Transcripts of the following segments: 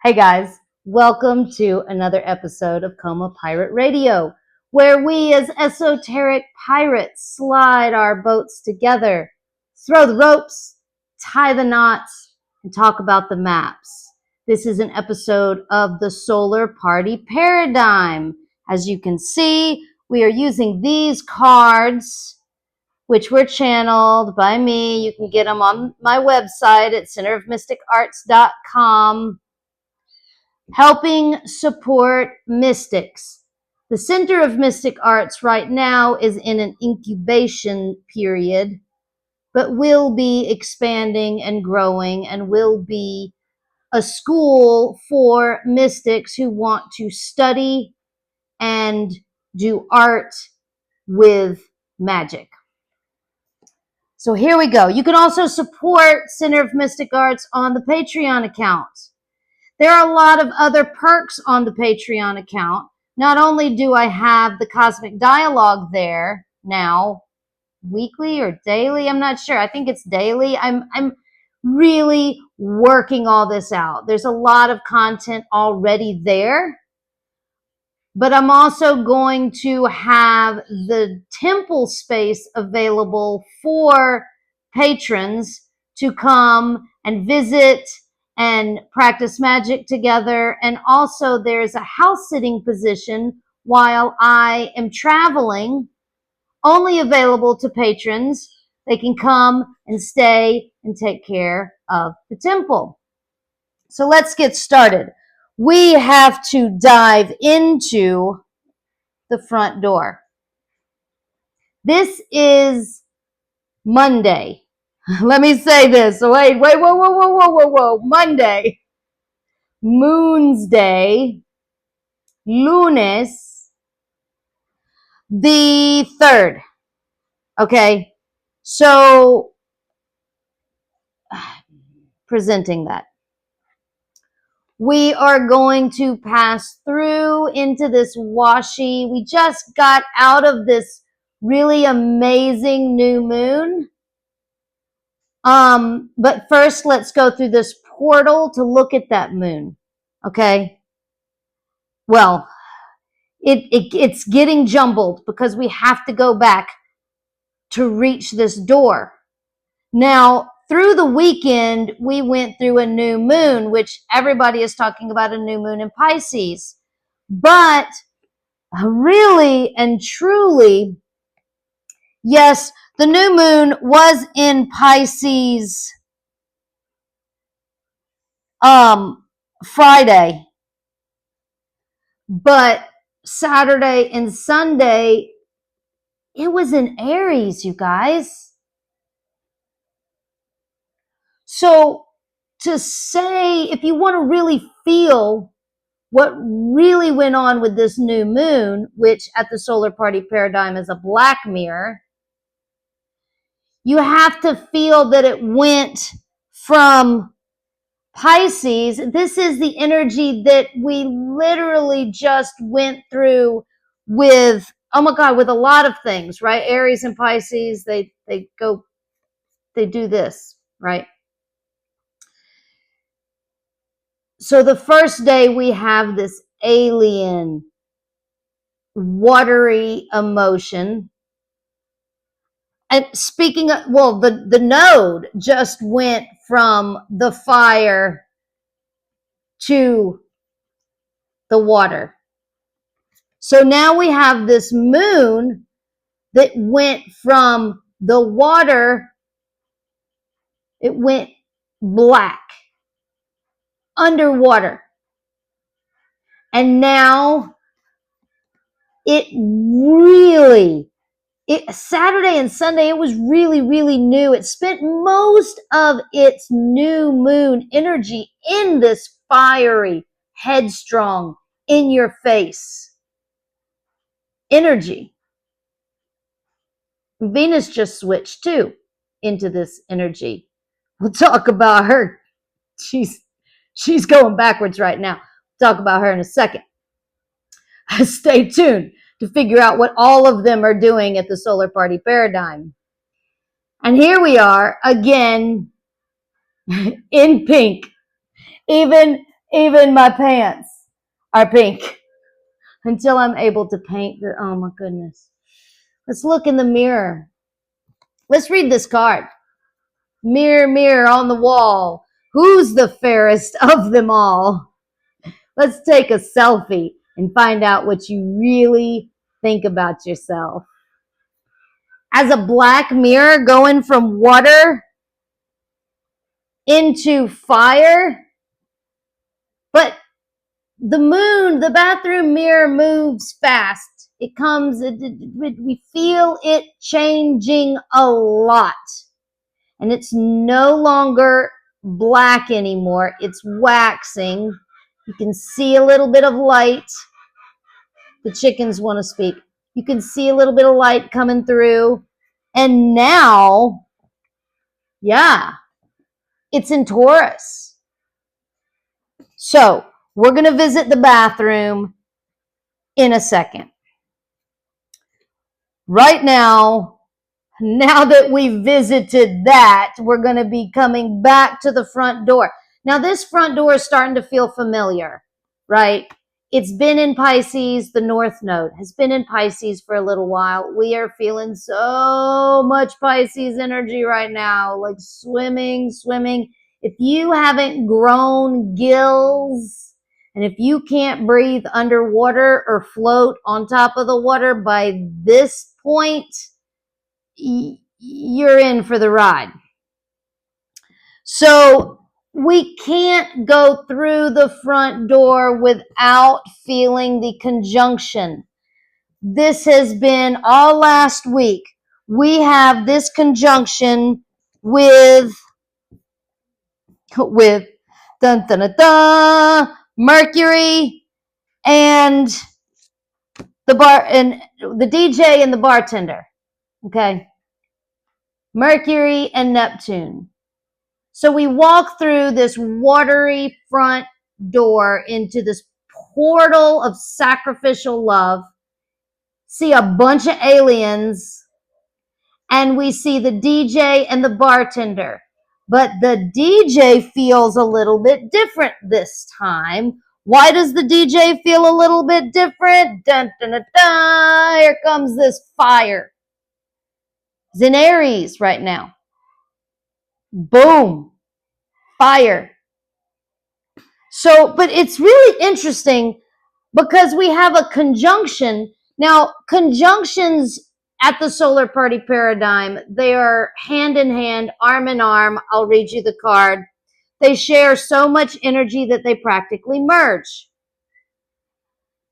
Hey guys, welcome to another episode of Coma Pirate Radio, where we as esoteric pirates slide our boats together, throw the ropes, tie the knots, and talk about the maps. This is an episode of the Solar Party Paradigm. As you can see, we are using these cards, which were channeled by me. You can get them on my website at centerofmysticarts.com. Helping support mystics. The Center of Mystic Arts right now is in an incubation period, but will be expanding and growing and will be a school for mystics who want to study and do art with magic. So here we go. You can also support Center of Mystic Arts on the Patreon account. There are a lot of other perks on the Patreon account. Not only do I have the Cosmic Dialogue there now, weekly or daily, I'm not sure. I think it's daily. I'm really working all this out. There's a lot of content already there. But I'm also going to have the temple space available for patrons to come and visit and practice magic together. And also there's a house sitting position while I am traveling, only available to patrons. They can come and stay and take care of the temple. So let's get started. We have to dive into the front door. This is Monday. Let me say this. Wait, whoa. Monday, Moon's Day, Lunes, the 3rd. Okay, so presenting that. We are going to pass through into this washy. We just got out of this really amazing new moon. But first, let's go through this portal to look at that moon. Okay. Well, it's getting jumbled because we have to go back to reach this door. Now, through the weekend, we went through a new moon, which everybody is talking about a new moon in Pisces. But really and truly, yes, the new moon was in Pisces Friday, but Saturday and Sunday, it was in Aries, you guys. So to say, if you want to really feel what really went on with this new moon, which at the Solar Party Paradigm is a black mirror, you have to feel that it went from Pisces. This is the energy that we literally just went through with, oh my God, with a lot of things, right? Aries and Pisces, they do this, right? So the first day we have this alien, watery emotion. And speaking of, well, the node just went from the fire to the water. So now we have this moon that went from the water, it went black, underwater. And now Saturday and Sunday, it was really, really new. It spent most of its new moon energy in this fiery, headstrong, in your face energy. Venus just switched too into this energy. We'll talk about her. She's going backwards right now. We'll talk about her in a second. Stay tuned to figure out what all of them are doing at the Solar Party Paradigm. And here we are again in pink. Even Even my pants are pink until I'm able to paint the, oh my goodness. Let's look in the mirror. Let's read this card. Mirror, mirror on the wall, who's the fairest of them all? Let's take a selfie and find out what you really think about yourself. As a black mirror going from water into fire, but the moon, the bathroom mirror moves fast. It comes, we feel it changing a lot. And it's no longer black anymore. It's waxing. You can see a little bit of light. The chickens want to speak. You can see a little bit of light coming through. And now, yeah, it's in Taurus. So we're going to visit the bathroom in a second. Right now that we visited that, we're going to be coming back to the front door. Now, this front door is starting to feel familiar, right? It's been in Pisces. The North Node has been in Pisces for a little while. We are feeling so much Pisces energy right now, like swimming. If you haven't grown gills, and if you can't breathe underwater or float on top of the water by this point, you're in for the ride. So we can't go through the front door without feeling the conjunction. This has been all last week. We have this conjunction with dun, dun, dun, dun, Mercury and the DJ and the bartender. Okay. Mercury and Neptune. So we walk through this watery front door into this portal of sacrificial love, see a bunch of aliens, and we see the DJ and the bartender. But the DJ feels a little bit different this time. Why does the DJ feel a little bit different? Dun, dun, dun, dun. Here comes this fire. It's in Aries right now. Boom. Fire. So, but it's really interesting because we have a conjunction. Now, conjunctions at the solar party paradigm, they are hand in hand, arm in arm. I'll read you the card. They share so much energy that they practically merge.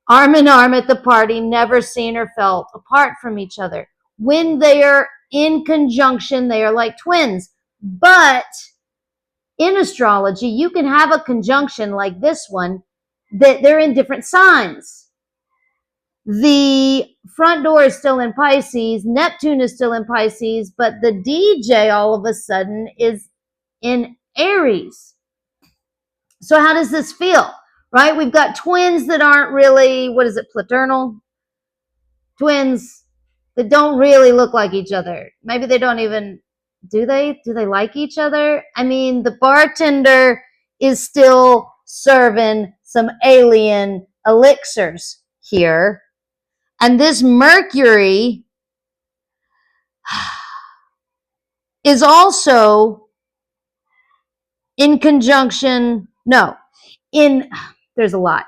Arm in arm at the party, never seen or felt apart from each other. When they are in conjunction, they are like twins. But in astrology, you can have a conjunction like this one that they're in different signs. The front door is still in Pisces, Neptune is still in Pisces, but the DJ all of a sudden is in Aries. So how does this feel? Right? We've got twins that aren't really, fraternal? Twins that don't really look like each other. Maybe they don't even, do they like each other? I mean, the bartender is still serving some alien elixirs here. And this Mercury is also in conjunction, there's a lot,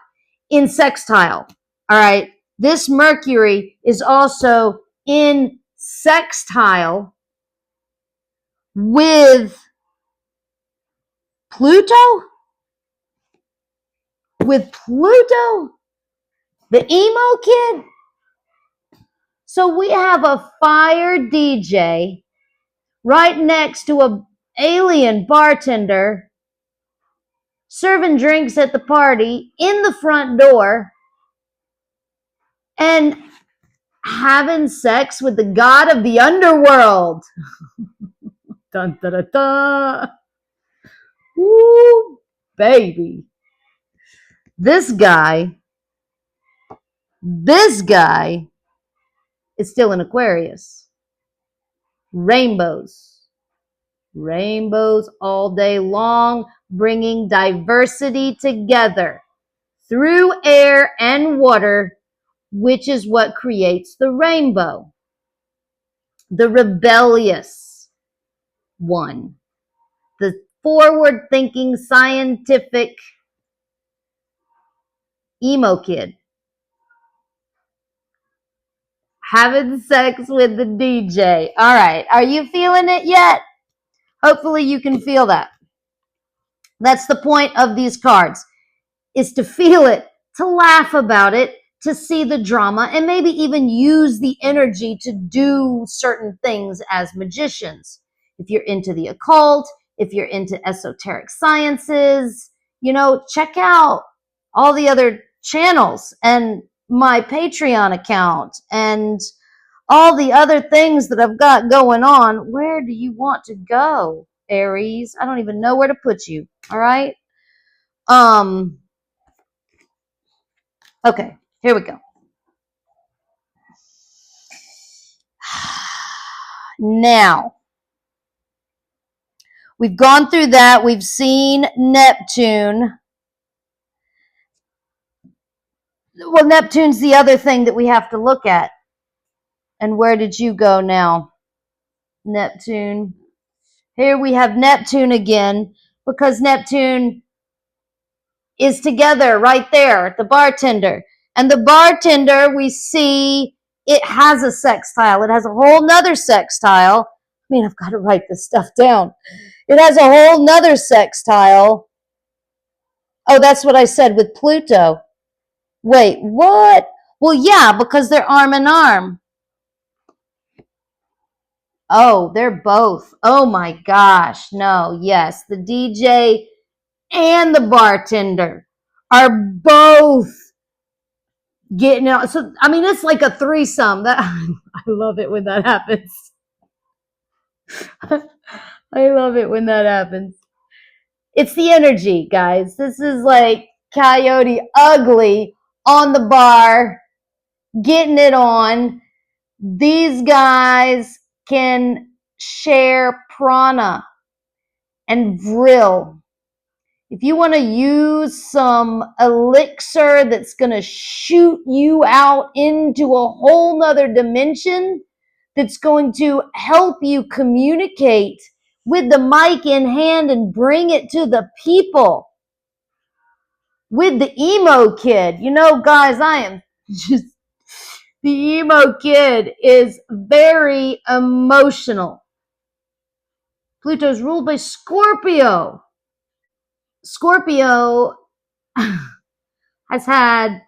in sextile. All right. This Mercury is also in sextile with Pluto? With Pluto? The emo kid? So we have a fire DJ right next to an alien bartender serving drinks at the party in the front door and having sex with the god of the underworld. Dun, dun, dun, dun. Woo, baby. This guy is still in Aquarius. Rainbows all day long. bringing diversity together through air and water, which is what creates the rainbow. The rebellious one, the forward-thinking, scientific emo kid, having sex with the DJ. All right, are you feeling it yet? Hopefully you can feel that. That's the point of these cards, is to feel it, to laugh about it, to see the drama, and maybe even use the energy to do certain things as magicians. If you're into the occult, if you're into esoteric sciences, check out all the other channels and my Patreon account and all the other things that I've got going on. Where do you want to go, Aries? I don't even know where to put you. All right. Okay, here we go. Now, we've gone through that. We've seen Neptune. Well, Neptune's the other thing that we have to look at. And where did you go now? Neptune. Here we have Neptune again, because Neptune is together right there, the bartender. And the bartender, we see it has a sextile. It has a whole nother sextile. I mean, I've got to write this stuff down. It has a whole nother sextile. Oh, that's what I said with Pluto. Wait, what? Well, yeah, because they're arm in arm. Oh, they're both. Oh my gosh. No, yes. The DJ and the bartender are both getting out. So, I mean, it's like a threesome. That I love it when that happens. I love it when that happens. It's the energy, guys. This is like Coyote Ugly on the bar, getting it on. These guys can share prana and vril. If you want to use some elixir that's going to shoot you out into a whole nother dimension, that's going to help you communicate with the mic in hand and bring it to the people, with the emo kid. Guys, I am just, the emo kid is very emotional. Pluto's ruled by Scorpio. Scorpio has had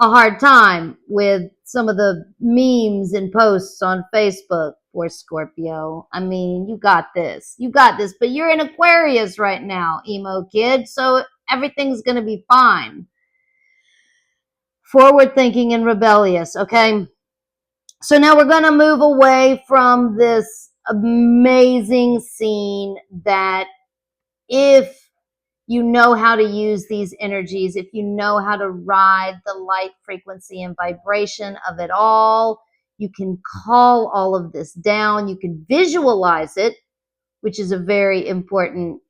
a hard time with some of the memes and posts on Facebook for Scorpio. I mean, you got this, but you're in Aquarius right now, emo kid, so everything's going to be fine. Forward thinking and rebellious, okay? So now we're going to move away from this amazing scene that, if you know how to use these energies, if you know how to ride the light frequency and vibration of it all, you can call all of this down. You can visualize it, which is a very important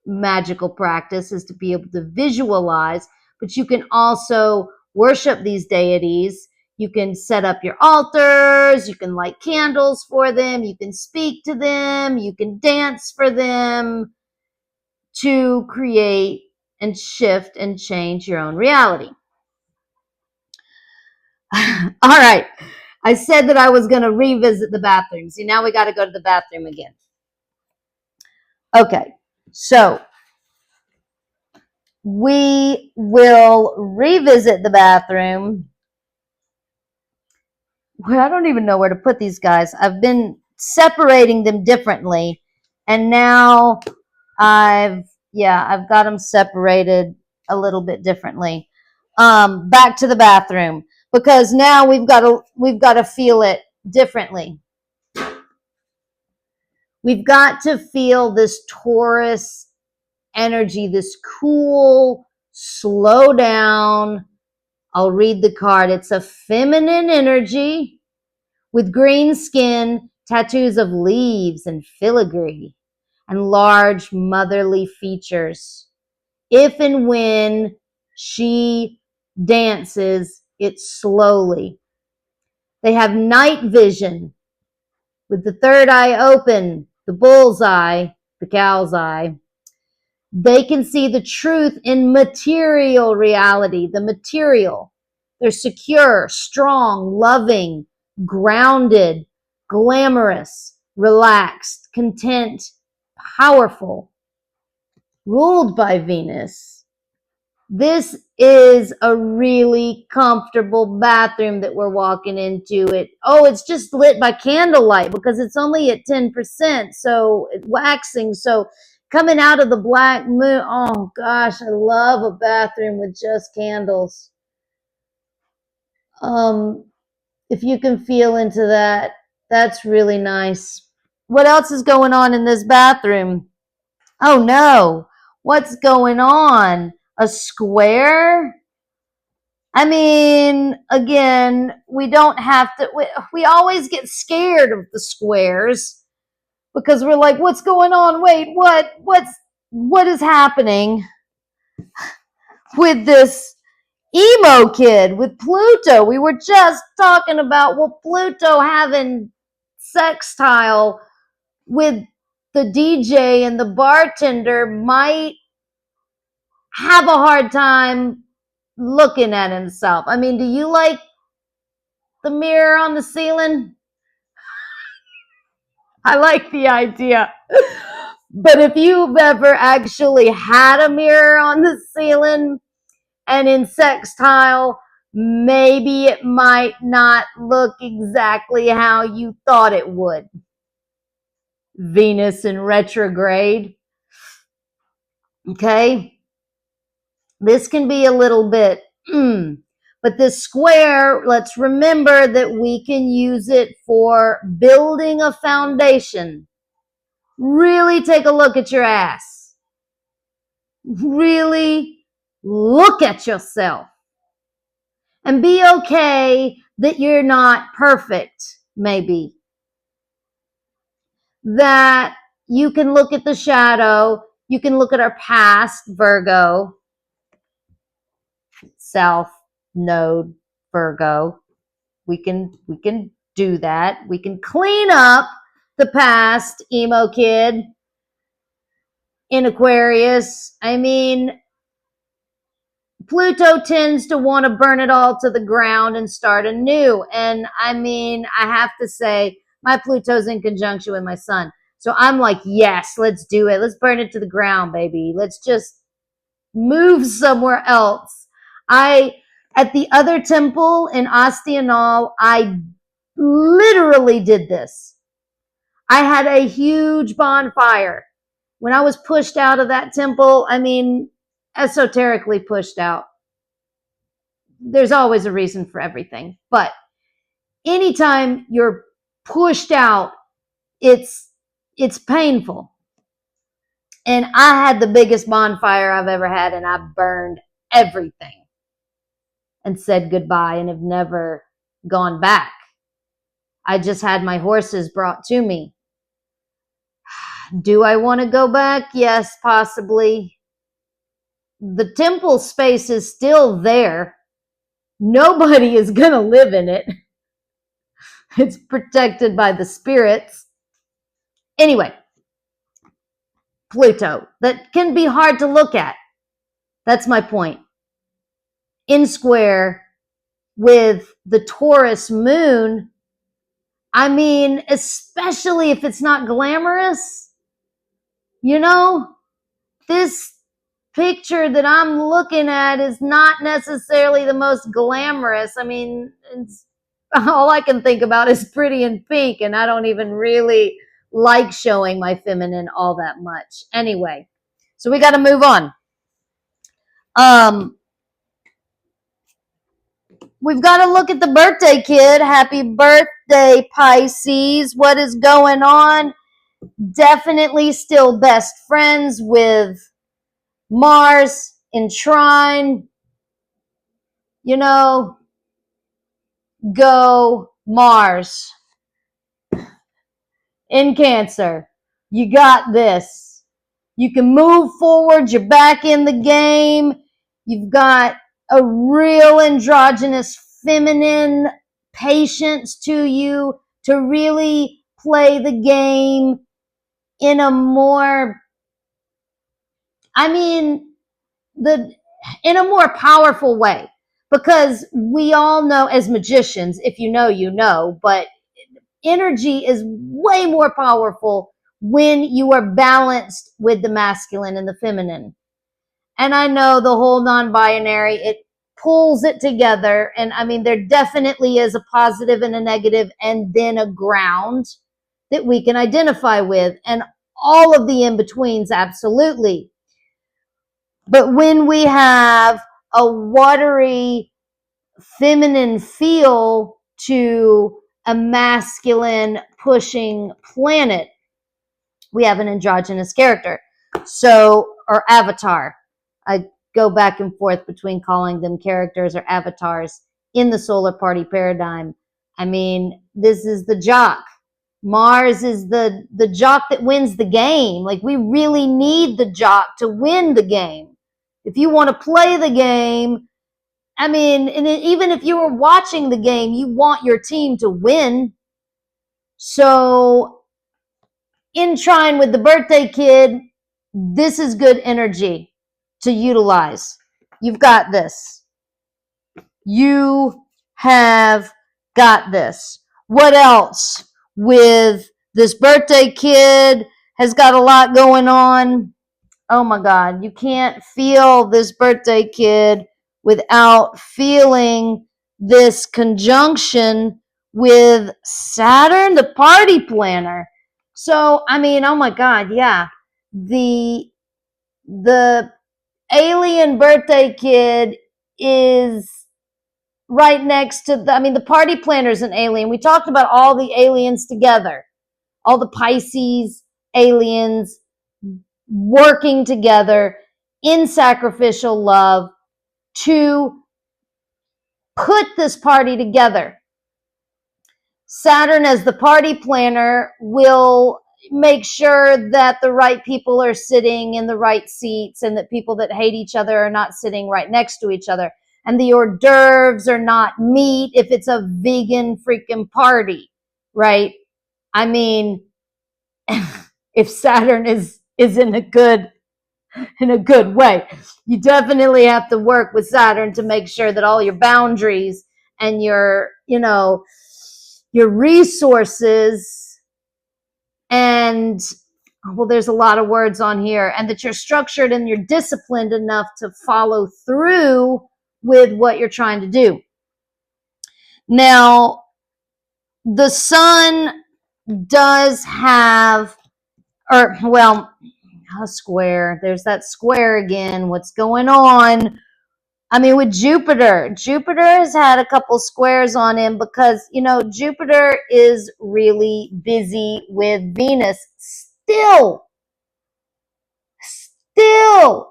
magical practice, is to be able to visualize. But you can also worship these deities. You can set up your altars. You can light candles for them. You can speak to them. You can dance for them, to create and shift and change your own reality. All right. I said that I was going to revisit the bathroom. See, now we got to go to the bathroom again. Okay. So we will revisit the bathroom. Well, I don't even know where to put these guys. I've been separating them differently, and now I've got them separated a little bit differently. Back to the bathroom, because now we've got to feel it differently. We've got to feel this Taurus energy, this cool, slow down. I'll read the card. It's a feminine energy with green skin, tattoos of leaves and filigree, and large motherly features. If and when she dances, it's slowly. They have night vision with the third eye open, the bull's eye, the cow's eye. They can see the truth in material reality, the material. They're secure, strong, loving, grounded, glamorous, relaxed, content, powerful, ruled by Venus. This is a really comfortable bathroom that we're walking into. It's just lit by candlelight because it's only at 10%, so it's waxing. So coming out of the black moon, oh gosh, I love a bathroom with just candles. If you can feel into that, that's really nice. What else is going on in this bathroom? Oh no, what's going on? A square? I mean, again, we don't have to, we always get scared of the squares because we're like, what's going on? Wait, what is happening with this emo kid, with Pluto? We were just talking about, well, Pluto having sextile with the DJ and the bartender might have a hard time looking at himself. I mean, do you like the mirror on the ceiling? I like the idea. But if you've ever actually had a mirror on the ceiling and in sextile, maybe it might not look exactly how you thought it would. Venus in retrograde. Okay? This can be a little bit, but this square, let's remember that we can use it for building a foundation. Really take a look at your ass. Really look at yourself. And be okay that you're not perfect, maybe. That you can look at the shadow. You can look at our past, Virgo. South Node, Virgo. We can do that. We can clean up the past, emo kid in Aquarius. I mean, Pluto tends to want to burn it all to the ground and start anew. And I mean, I have to say, my Pluto's in conjunction with my sun. So I'm like, yes, let's do it. Let's burn it to the ground, baby. Let's just move somewhere else. At the other temple in Astianal, I literally did this. I had a huge bonfire. When I was pushed out of that temple, I mean, esoterically pushed out. There's always a reason for everything. But anytime you're pushed out, it's painful. And I had the biggest bonfire I've ever had, and I burned everything and said goodbye and have never gone back. I just had my horses brought to me. Do I want to go back? Yes, possibly. The temple space is still there. Nobody is going to live in it. It's protected by the spirits. Anyway, Pluto, that can be hard to look at. That's my point. In square with the Taurus moon, I mean, especially if it's not glamorous, you know, this picture that I'm looking at is not necessarily the most glamorous. I mean, all I can think about is pretty in pink, and I don't even really like showing my feminine all that much. Anyway, so we got to move on. We've got to look at the birthday kid. Happy birthday, Pisces. What is going on? Definitely still best friends with Mars in trine. You know, go Mars in Cancer. You got this. You can move forward. You're back in the game. You've got a real androgynous feminine patience to you to really play the game in a more, in a more powerful way. Because we all know as magicians, if you know, you know, but energy is way more powerful when you are balanced with the masculine and the feminine. And I know the whole non-binary, it pulls it together. And I mean, there definitely is a positive and a negative and then a ground that we can identify with. And all of the in-betweens, absolutely. But when we have a watery feminine feel to a masculine pushing planet, we have an androgynous character. So, or avatar. I go back and forth between calling them characters or avatars in the solar party paradigm. I mean, this is the jock. Mars is the jock that wins the game. Like, we really need the jock to win the game. If you want to play the game, I mean, and even if you were watching the game, you want your team to win. So, in trine with the birthday kid, this is good energy to utilize. You've got this. You have got this. What else with this birthday kid has got a lot going on? Oh my God, you can't feel this birthday kid without feeling this conjunction with Saturn, the party planner. So, I mean, oh my God, yeah. The alien birthday kid is right next to the party planner is an alien. We talked about all the aliens together, all the Pisces aliens working together in sacrificial love to put this party together. Saturn, as the party planner, will make sure that the right people are sitting in the right seats and that people that hate each other are not sitting right next to each other. And the hors d'oeuvres are not meat if it's a vegan freaking party, right? I mean, if Saturn is in a good way, you definitely have to work with Saturn to make sure that all your boundaries and your resources and, well, there's a lot of words on here, and that you're structured and you're disciplined enough to follow through with what you're trying to do. Now, the sun does have, a square. There's that square again. What's going on? I mean, with Jupiter has had a couple squares on him because, Jupiter is really busy with Venus still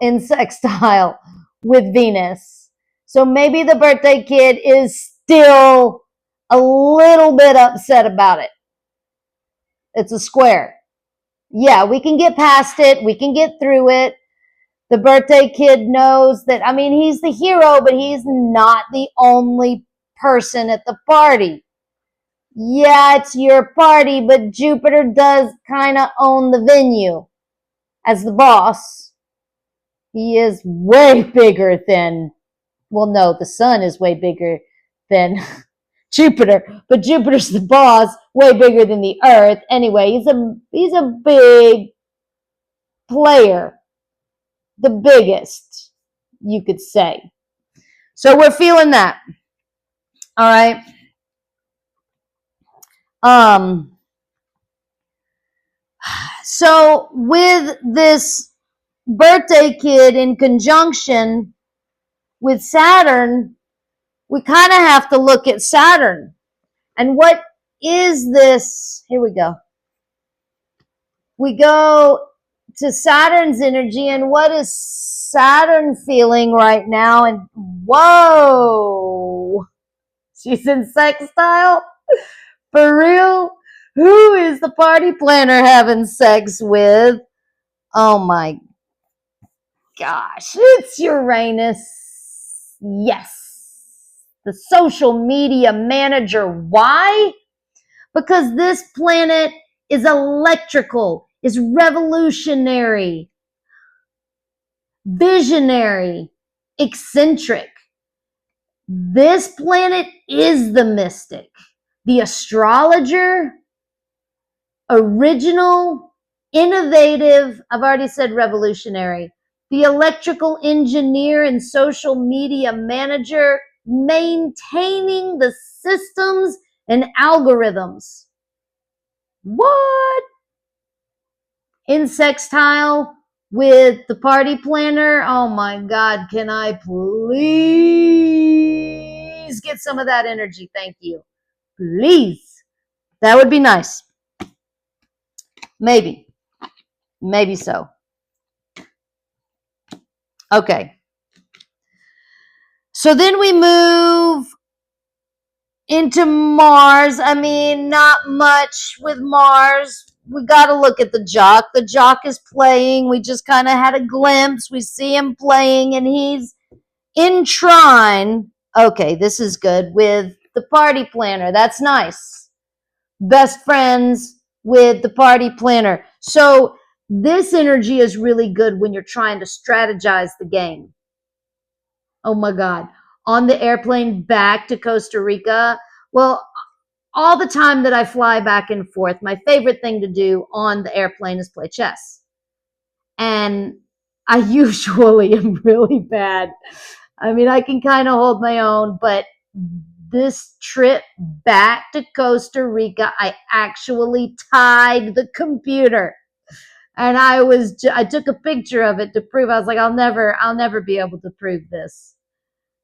in sextile with Venus. So maybe the birthday kid is still a little bit upset about it. It's a square. Yeah, we can get past it. We can get through it. The birthday kid knows that, he's the hero, but he's not the only person at the party. Yeah, it's your party, but Jupiter does kind of own the venue as the boss. He is way bigger than, the sun is way bigger than Jupiter, but Jupiter's the boss, way bigger than the Earth. Anyway, he's a big player. The biggest, you could say. So we're feeling that. All right. So with this birthday kid in conjunction with Saturn, we kind of have to look at Saturn. And what is this? Here we go. We go to Saturn's energy, and what is Saturn feeling right now? And whoa, she's in sextile? For real? Who is the party planner having sex with? Oh my gosh, it's Uranus. Yes. The social media manager. Why? Because this planet is electrical, is revolutionary, visionary, eccentric. This planet is the mystic, the astrologer, original, innovative. I've already said revolutionary. The electrical engineer and social media manager, maintaining the systems and algorithms. What? In sextile with the party planner. Oh my God, can I please get some of that energy? Thank you. Please. That would be nice. Maybe. Maybe so. Okay. So then we move into Mars. I mean, not much with Mars. We got to look at the jock. The jock is playing. We just kind of had a glimpse. We see him playing, and he's in trine. Okay, this is good with the party planner. That's nice. Best friends with the party planner. So this energy is really good when you're trying to strategize the game. Oh my God. On the airplane back to Costa Rica. Well, all the time that I fly back and forth, my favorite thing to do on the airplane is play chess. And I usually am really bad. I mean, I can kind of hold my own, but this trip back to Costa Rica, I actually tied the computer. And I took a picture of it to prove. I was like, I'll never be able to prove this,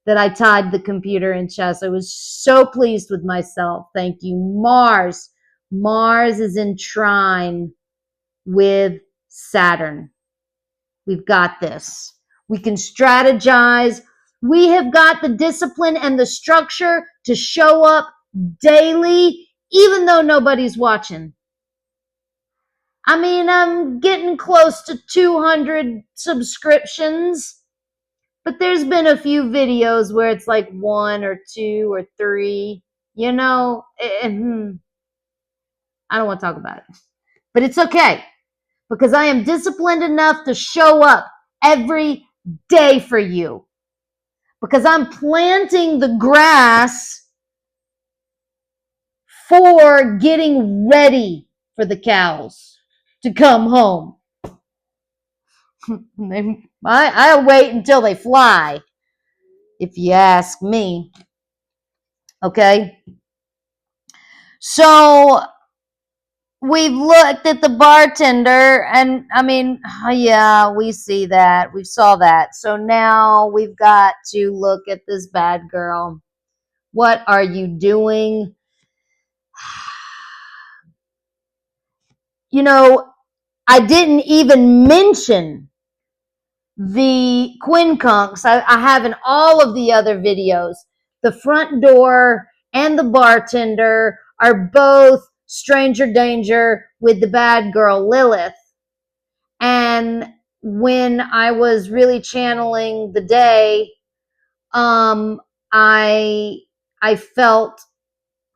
that I tied the computer in chess. I was so pleased with myself. Thank you. Mars. Mars is in trine with Saturn. We've got this. We can strategize. We have got the discipline and the structure to show up daily, even though nobody's watching. I mean, I'm getting close to 200 subscriptions, but there's been a few videos where it's like 1 or 2 or 3, you know, and I don't want to talk about it, but it's okay because I am disciplined enough to show up every day for you because I'm planting the grass for getting ready for the cows to come home. I'll wait until they fly, if you ask me. Okay? So we've looked at the bartender, and I mean, yeah, we see that. We saw that. So now we've got to look at this bad girl. What are you doing? You know, I didn't even mention the quincunx. I have in all of the other videos. The front door and the bartender are both stranger danger with the bad girl Lilith. And when I was really channeling the day, I felt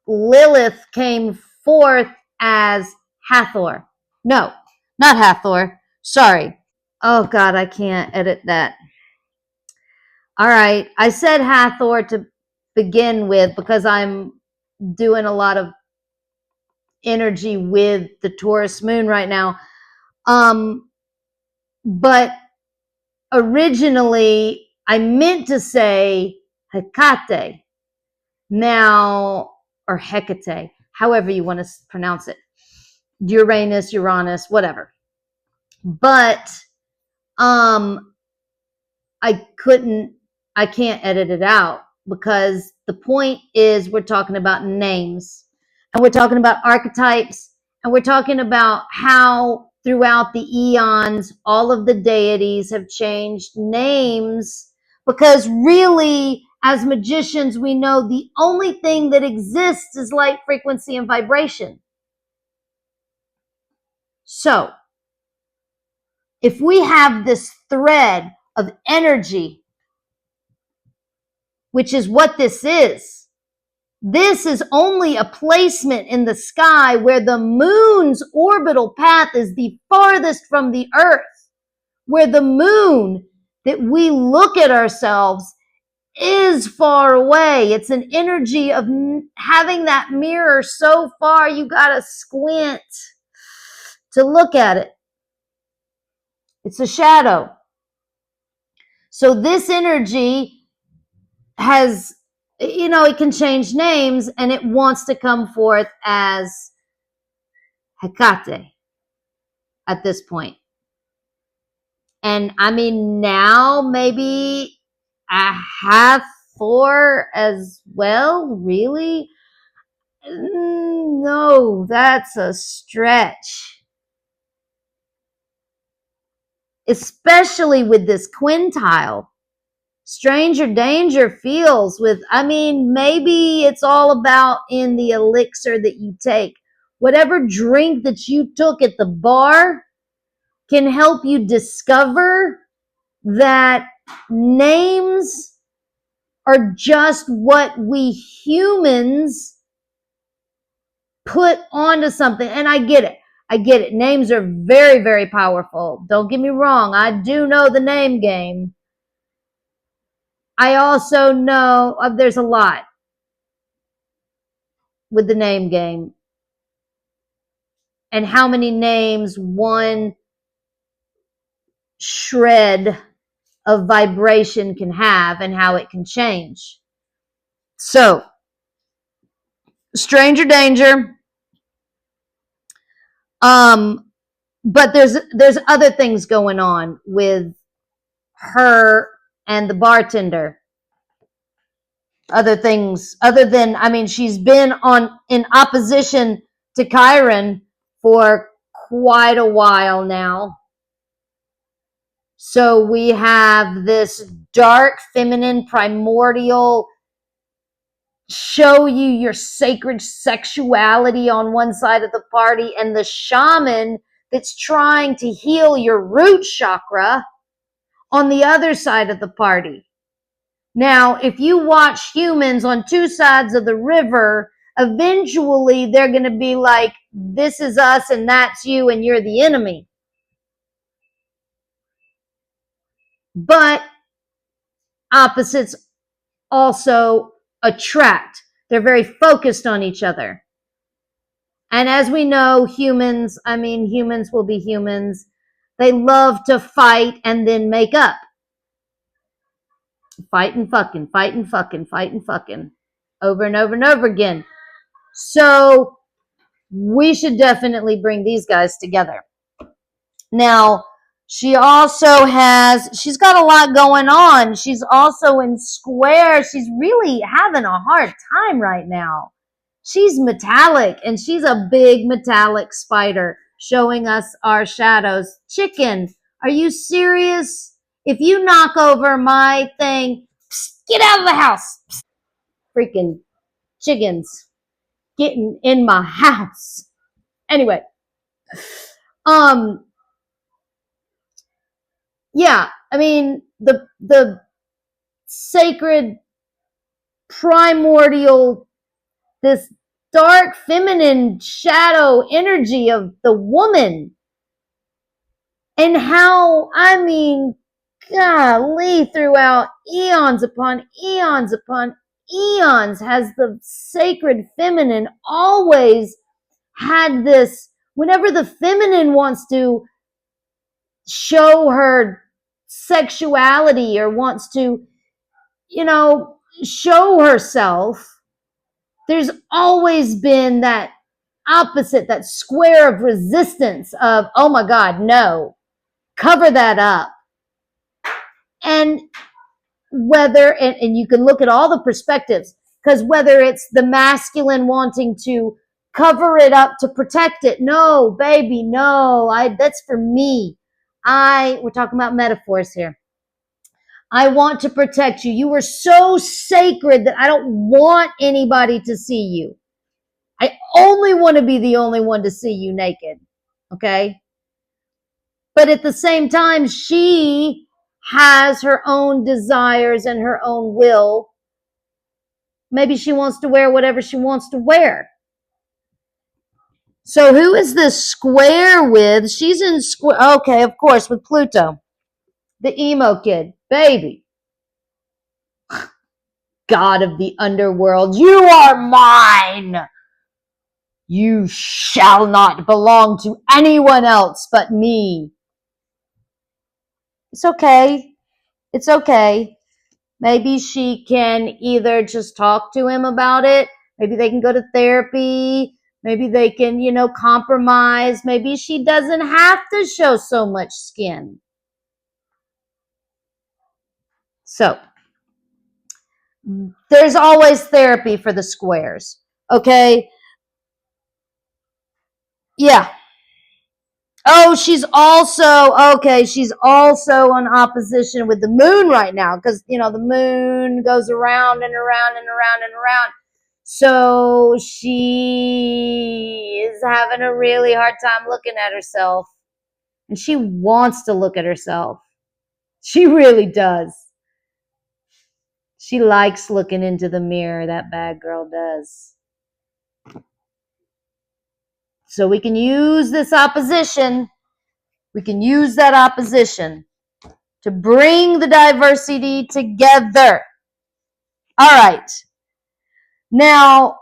Lilith came forth as Hathor. No, not Hathor. Sorry. Oh God, I can't edit that. All right. I said Hathor to begin with because I'm doing a lot of energy with the Taurus moon right now. But originally I meant to say Hecate now, or Hecate, however you want to pronounce it. Uranus, whatever. But I can't edit it out because the point is we're talking about names and we're talking about archetypes and we're talking about how throughout the eons all of the deities have changed names, because really as magicians we know the only thing that exists is light, frequency, and vibration. So if we have this thread of energy, which is what this is only a placement in the sky where the moon's orbital path is the farthest from the earth, where the moon that we look at ourselves is far away. It's an energy of having that mirror so far you gotta squint to look at it. It's a shadow. So this energy has, it can change names, and it wants to come forth as Hecate at this point. And I mean, now maybe a half four as well, really? No, that's a stretch. Especially with this quintile. Stranger danger feels with, maybe it's all about in the elixir that you take. Whatever drink that you took at the bar can help you discover that names are just what we humans put onto something. And I get it. Names are very, very powerful. Don't get me wrong. I do know the name game. I also know there's a lot with the name game and how many names one shred of vibration can have and how it can change. So, stranger danger. But there's other things going on with her and the bartender. Other things other than, she's been in opposition to Chiron for quite a while now. So we have this dark, feminine, primordial, show you your sacred sexuality on one side of the party, and the shaman that's trying to heal your root chakra on the other side of the party. Now, if you watch humans on two sides of the river, eventually they're going to be like, this is us and that's you and you're the enemy. But opposites also attract. They're very focused on each other. And as we know, humans will be humans. They love to fight and then make up. Fight and fucking, fight and fucking, fight and fucking. Over and over and over again. So we should definitely bring these guys together. Now, she's got a lot going on. She's also in square. She's really having a hard time right now. She's metallic, and she's a big metallic spider showing us our shadows. Chicken, are you serious? If you knock over my thing, get out of the house. Freaking chickens getting in my house. Anyway, yeah, the sacred primordial, this dark feminine shadow energy of the woman, and how, golly, throughout eons upon eons upon eons has the sacred feminine always had this. Whenever the feminine wants to show her sexuality or wants to, show herself, there's always been that opposite, that square of resistance of, oh my God, no, cover that up. And and you can look at all the perspectives, because whether it's the masculine wanting to cover it up to protect it, no, baby, no, that's for me. We're talking about metaphors here. I want to protect you. You are so sacred that I don't want anybody to see you. I only want to be the only one to see you naked. Okay? But at the same time, she has her own desires and her own will. Maybe she wants to wear whatever she wants to wear. So who is this square with? She's in square. Okay, of course, with Pluto. The emo kid. Baby. God of the underworld, you are mine. You shall not belong to anyone else but me. It's okay. It's okay. Maybe she can either just talk to him about it. Maybe they can go to therapy. Maybe they can, compromise. Maybe she doesn't have to show so much skin. So, there's always therapy for the squares. Okay? Yeah. Oh, she's also on opposition with the moon right now because, the moon goes around and around and around and around. So she is having a really hard time looking at herself. And she wants to look at herself. She really does. She likes looking into the mirror, that bad girl does. So we can use this opposition. We can use that opposition to bring the diversity together. All right. Now,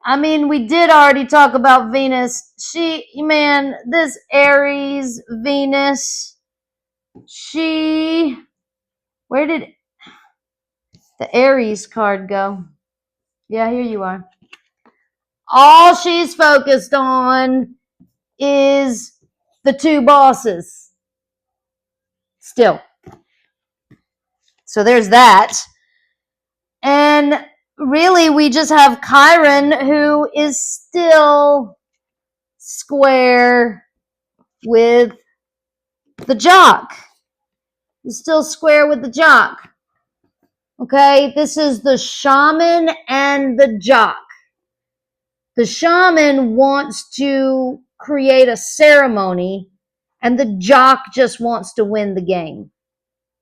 we did already talk about Venus. This Aries Venus, where did the Aries card go? Yeah, here you are. All she's focused on is the two bosses. Still. So there's that. And really, we just have Chiron, who is still square with the jock. He's still square with the jock. Okay, this is the shaman and the jock. The shaman wants to create a ceremony, and the jock just wants to win the game.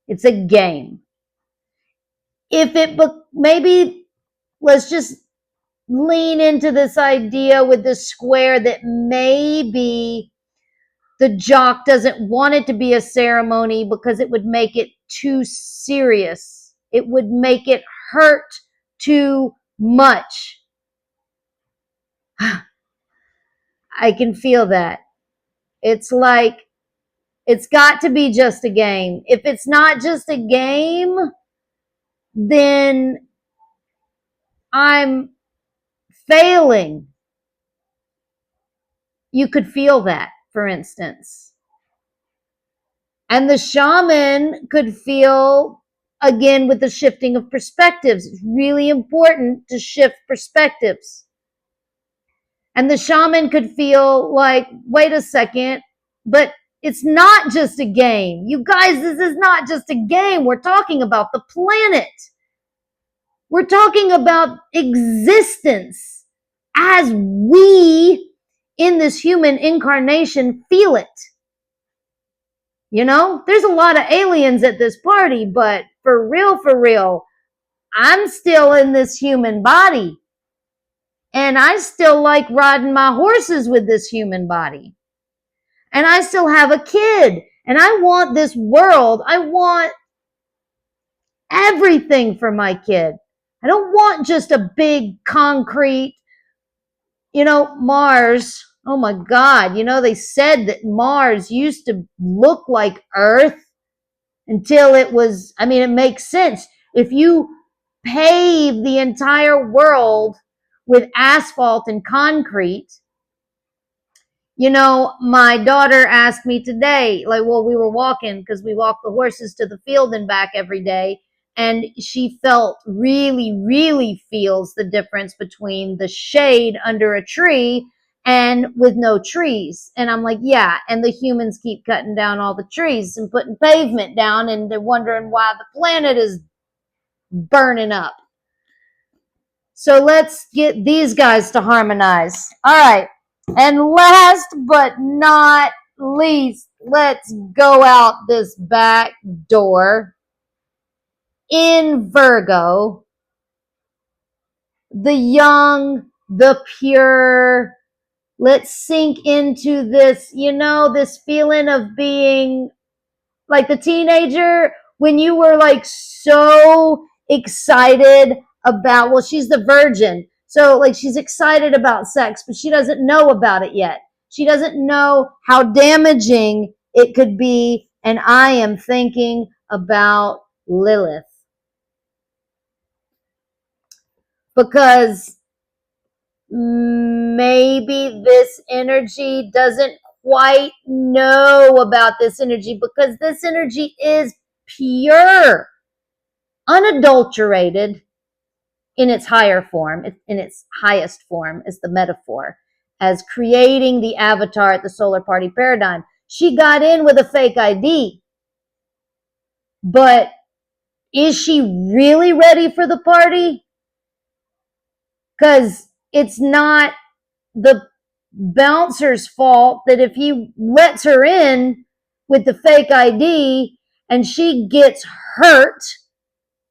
It's a game. Maybe let's just lean into this idea with the square that maybe the jock doesn't want it to be a ceremony because it would make it too serious. It would make it hurt too much. I can feel that. It's like, it's got to be just a game. If it's not just a game, then I'm failing. You could feel that, for instance. And the shaman could feel, again, with the shifting of perspectives. It's really important to shift perspectives. And the shaman could feel like, wait a second, but it's not just a game. You guys, this is not just a game. We're talking about the planet. We're talking about existence as we, in this human incarnation, feel it. There's a lot of aliens at this party, but for real, I'm still in this human body. And I still like riding my horses with this human body. And I still have a kid. And I want this world. I want everything for my kid. I don't want just a big concrete, Mars. Oh my God. They said that Mars used to look like Earth until it was, it makes sense. If you pave the entire world with asphalt and concrete, my daughter asked me today, we were walking because we walk the horses to the field and back every day. And she really feels the difference between the shade under a tree and with no trees. And I'm like, yeah. And the humans keep cutting down all the trees and putting pavement down, and they're wondering why the planet is burning up. So let's get these guys to harmonize. All right. And last but not least, let's go out this back door in Virgo. The young, the pure. Let's sink into this, this feeling of being like the teenager when you were like so excited about, well, she's the virgin. So like she's excited about sex, but she doesn't know about it yet. She doesn't know how damaging it could be. And I am thinking about Lilith because maybe this energy doesn't quite know about this energy because this energy is pure, unadulterated in its higher form, in its highest form is the metaphor, as creating the avatar at the solar party paradigm. She got in with a fake ID, but is she really ready for the party? Because it's not the bouncer's fault that if he lets her in with the fake ID and she gets hurt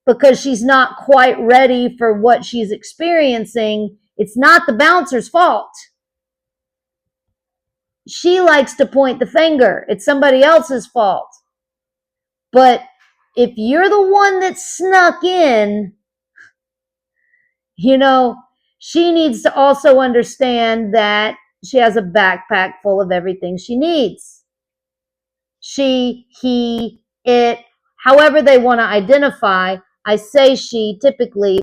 because she's not quite ready for what she's experiencing, it's not the bouncer's fault. She likes to point the finger. It's somebody else's fault. But if you're the one that snuck in, she needs to also understand that she has a backpack full of everything she needs. She, he, it, however they want to identify. I say she typically,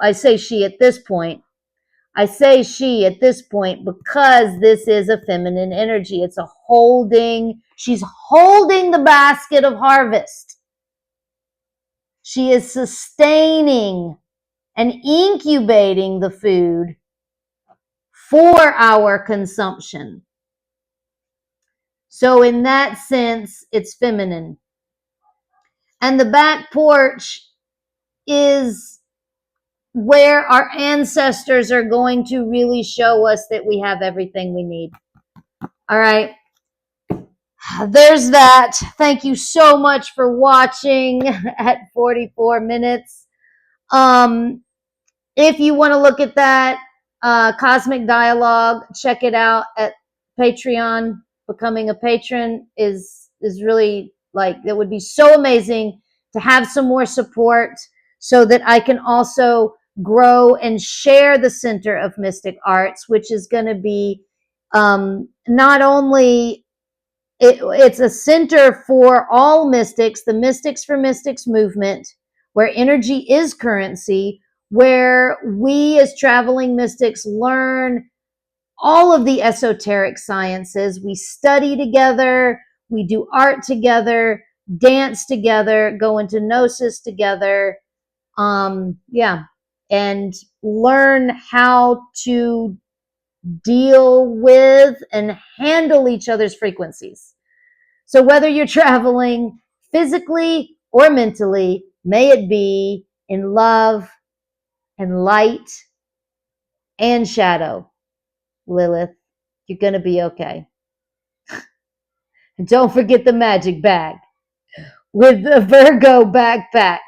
I say she at this point. I say she at this point because this is a feminine energy. It's she's holding the basket of harvest. She is sustaining and incubating the food for our consumption. So in that sense, it's feminine. And the back porch is where our ancestors are going to really show us that we have everything we need. All right. There's that. Thank you so much for watching at 44 minutes. If you want to look at that Cosmic Dialogue, check it out at Patreon. Becoming a patron is really it would be so amazing to have some more support so that I can also grow and share the Center of Mystic Arts, which is going to be not only it's a center for all mystics, the Mystics for Mystics movement, where energy is currency, where we as traveling mystics learn all of the esoteric sciences. We study together, we do art together, dance together, go into gnosis together, and learn how to deal with and handle each other's frequencies. So whether you're traveling physically or mentally, may it be in love and light and shadow. Lilith, you're going to be okay. And don't forget the magic bag with the Virgo backpack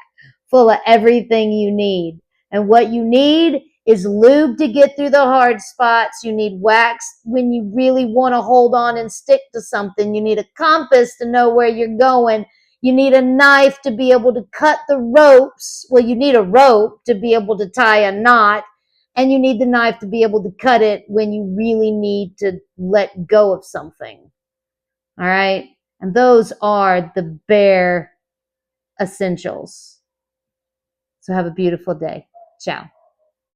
full of everything you need. And what you need is lube to get through the hard spots. You need wax when you really want to hold on and stick to something. You need a compass to know where you're going. You need a knife to be able to cut the ropes. Well, you need a rope to be able to tie a knot. And you need the knife to be able to cut it when you really need to let go of something. All right? And those are the bare essentials. So have a beautiful day. Ciao.